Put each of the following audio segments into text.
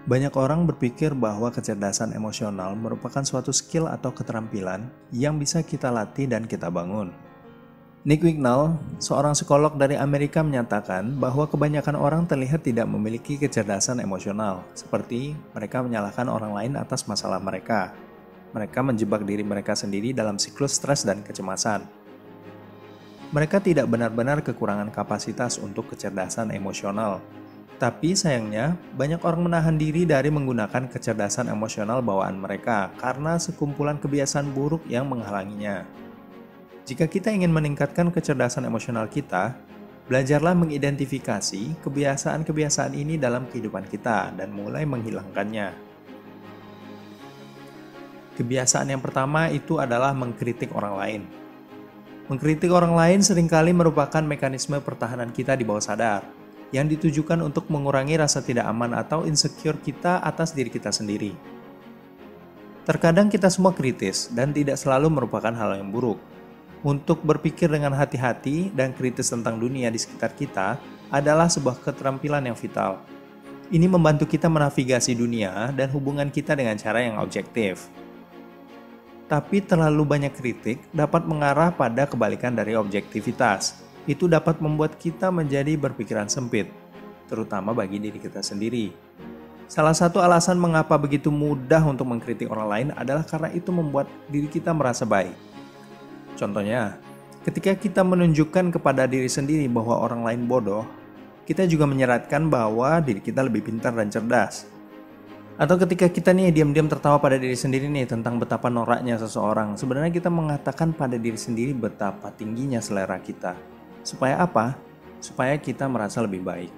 Banyak orang berpikir bahwa kecerdasan emosional merupakan suatu skill atau keterampilan yang bisa kita latih dan kita bangun. Nick Wignall, seorang psikolog dari Amerika menyatakan bahwa kebanyakan orang terlihat tidak memiliki kecerdasan emosional, seperti mereka menyalahkan orang lain atas masalah mereka. Mereka menjebak diri mereka sendiri dalam siklus stres dan kecemasan. Mereka tidak benar-benar kekurangan kapasitas untuk kecerdasan emosional. Tapi sayangnya, banyak orang menahan diri dari menggunakan kecerdasan emosional bawaan mereka karena sekumpulan kebiasaan buruk yang menghalanginya. Jika kita ingin meningkatkan kecerdasan emosional kita, belajarlah mengidentifikasi kebiasaan-kebiasaan ini dalam kehidupan kita dan mulai menghilangkannya. Kebiasaan yang pertama itu adalah mengkritik orang lain. Mengkritik orang lain seringkali merupakan mekanisme pertahanan kita di bawah sadar, yang ditujukan untuk mengurangi rasa tidak aman atau insecure kita atas diri kita sendiri. Terkadang kita semua kritis dan tidak selalu merupakan hal yang buruk. Untuk berpikir dengan hati-hati dan kritis tentang dunia di sekitar kita adalah sebuah keterampilan yang vital. Ini membantu kita menavigasi dunia dan hubungan kita dengan cara yang objektif. Tapi terlalu banyak kritik dapat mengarah pada kebalikan dari objektivitas. Itu dapat membuat kita menjadi berpikiran sempit, terutama bagi diri kita sendiri. Salah satu alasan mengapa begitu mudah untuk mengkritik orang lain adalah karena itu membuat diri kita merasa baik. Contohnya, ketika kita menunjukkan kepada diri sendiri bahwa orang lain bodoh, kita juga menyeratkan bahwa diri kita lebih pintar dan cerdas. Atau ketika kita diam-diam tertawa pada diri sendiri tentang betapa noraknya seseorang, sebenarnya kita mengatakan pada diri sendiri betapa tingginya selera kita. Supaya apa? Supaya kita merasa lebih baik.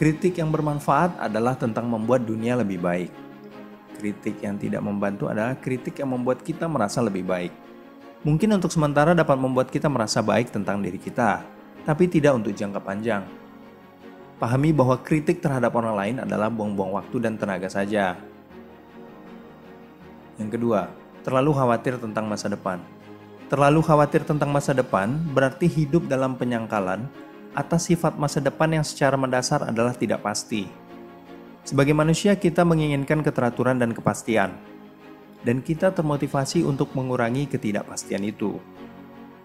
Kritik yang bermanfaat adalah tentang membuat dunia lebih baik. Kritik yang tidak membantu adalah kritik yang membuat kita merasa lebih baik. Mungkin untuk sementara dapat membuat kita merasa baik tentang diri kita, tapi tidak untuk jangka panjang. Pahami bahwa kritik terhadap orang lain adalah buang-buang waktu dan tenaga saja. Yang kedua, terlalu khawatir tentang masa depan. Terlalu khawatir tentang masa depan berarti hidup dalam penyangkalan atas sifat masa depan yang secara mendasar adalah tidak pasti. Sebagai manusia kita menginginkan keteraturan dan kepastian, dan kita termotivasi untuk mengurangi ketidakpastian itu.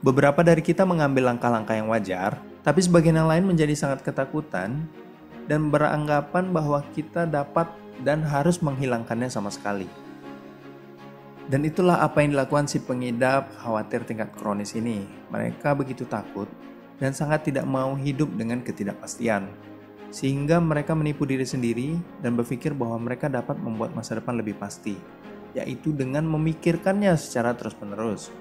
Beberapa dari kita mengambil langkah-langkah yang wajar, tapi sebagian yang lain menjadi sangat ketakutan dan beranggapan bahwa kita dapat dan harus menghilangkannya sama sekali. Dan itulah apa yang dilakukan si pengidap khawatir tingkat kronis ini. Mereka begitu takut dan sangat tidak mau hidup dengan ketidakpastian. Sehingga mereka menipu diri sendiri dan berpikir bahwa mereka dapat membuat masa depan lebih pasti, yaitu dengan memikirkannya secara terus-menerus.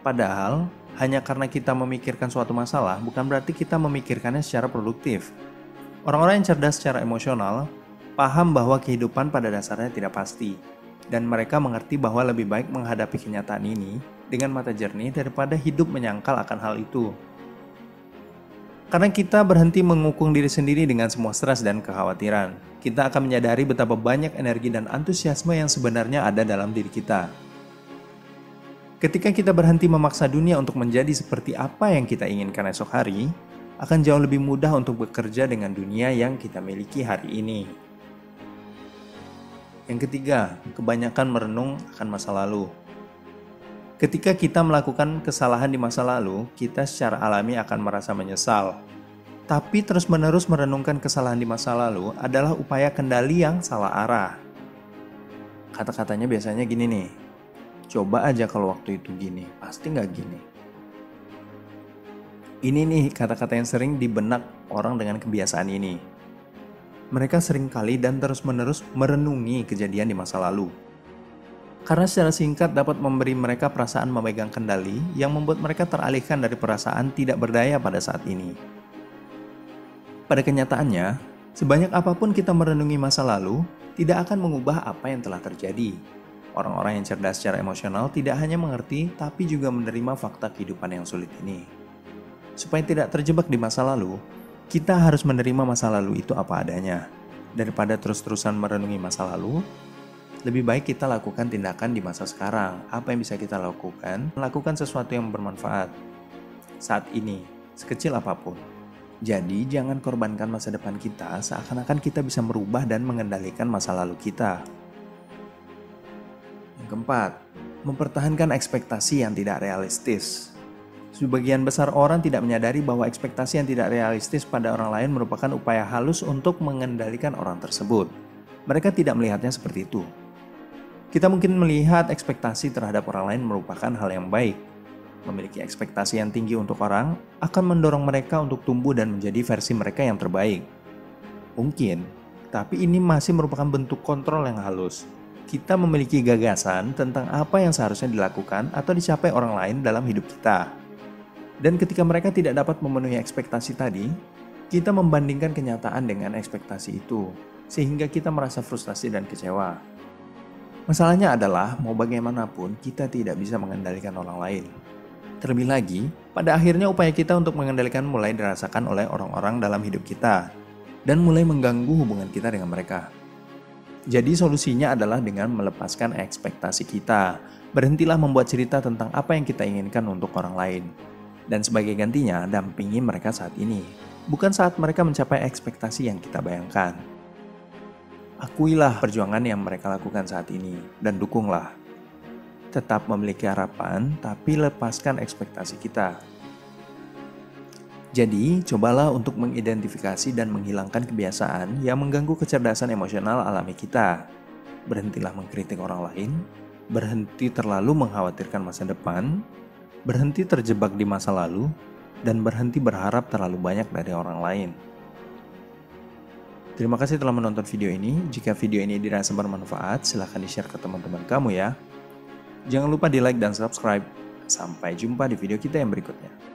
Padahal, hanya karena kita memikirkan suatu masalah, bukan berarti kita memikirkannya secara produktif. Orang-orang yang cerdas secara emosional paham bahwa kehidupan pada dasarnya tidak pasti. Dan mereka mengerti bahwa lebih baik menghadapi kenyataan ini dengan mata jernih daripada hidup menyangkal akan hal itu. Karena kita berhenti mengukung diri sendiri dengan semua stres dan kekhawatiran, kita akan menyadari betapa banyak energi dan antusiasme yang sebenarnya ada dalam diri kita. Ketika kita berhenti memaksa dunia untuk menjadi seperti apa yang kita inginkan esok hari, akan jauh lebih mudah untuk bekerja dengan dunia yang kita miliki hari ini. Yang ketiga, kebanyakan merenung akan masa lalu. Ketika kita melakukan kesalahan di masa lalu, kita secara alami akan merasa menyesal. Tapi terus-menerus merenungkan kesalahan di masa lalu adalah upaya kendali yang salah arah. Kata-katanya biasanya gini nih, coba aja kalau waktu itu gini, pasti nggak gini. Ini nih kata-kata yang sering di benak orang dengan kebiasaan ini. Mereka seringkali dan terus-menerus merenungi kejadian di masa lalu. Karena secara singkat dapat memberi mereka perasaan memegang kendali yang membuat mereka teralihkan dari perasaan tidak berdaya pada saat ini. Pada kenyataannya, sebanyak apapun kita merenungi masa lalu, tidak akan mengubah apa yang telah terjadi. Orang-orang yang cerdas secara emosional tidak hanya mengerti, tapi juga menerima fakta kehidupan yang sulit ini. Supaya tidak terjebak di masa lalu, kita harus menerima masa lalu itu apa adanya. Daripada terus-terusan merenungi masa lalu, lebih baik kita lakukan tindakan di masa sekarang. Apa yang bisa kita lakukan? Lakukan sesuatu yang bermanfaat saat ini, sekecil apapun. Jadi jangan korbankan masa depan kita seakan-akan kita bisa merubah dan mengendalikan masa lalu kita. Yang keempat, mempertahankan ekspektasi yang tidak realistis. Sebagian besar orang tidak menyadari bahwa ekspektasi yang tidak realistis pada orang lain merupakan upaya halus untuk mengendalikan orang tersebut. Mereka tidak melihatnya seperti itu. Kita mungkin melihat ekspektasi terhadap orang lain merupakan hal yang baik. Memiliki ekspektasi yang tinggi untuk orang akan mendorong mereka untuk tumbuh dan menjadi versi mereka yang terbaik. Mungkin, tapi ini masih merupakan bentuk kontrol yang halus. Kita memiliki gagasan tentang apa yang seharusnya dilakukan atau dicapai orang lain dalam hidup kita. Dan ketika mereka tidak dapat memenuhi ekspektasi tadi, kita membandingkan kenyataan dengan ekspektasi itu, sehingga kita merasa frustasi dan kecewa. Masalahnya adalah, mau bagaimanapun kita tidak bisa mengendalikan orang lain. Terlebih lagi, pada akhirnya upaya kita untuk mengendalikan mulai dirasakan oleh orang-orang dalam hidup kita, dan mulai mengganggu hubungan kita dengan mereka. Jadi solusinya adalah dengan melepaskan ekspektasi kita. Berhentilah membuat cerita tentang apa yang kita inginkan untuk orang lain. Dan sebagai gantinya, dampingi mereka saat ini. Bukan saat mereka mencapai ekspektasi yang kita bayangkan. Akuilah perjuangan yang mereka lakukan saat ini, dan dukunglah. Tetap memiliki harapan, tapi lepaskan ekspektasi kita. Jadi, cobalah untuk mengidentifikasi dan menghilangkan kebiasaan yang mengganggu kecerdasan emosional alami kita. Berhentilah mengkritik orang lain, berhenti terlalu mengkhawatirkan masa depan, berhenti terjebak di masa lalu, dan berhenti berharap terlalu banyak dari orang lain. Terima kasih telah menonton video ini. Jika video ini dirasa bermanfaat, silahkan di-share ke teman-teman kamu ya. Jangan lupa di-like dan subscribe. Sampai jumpa di video kita yang berikutnya.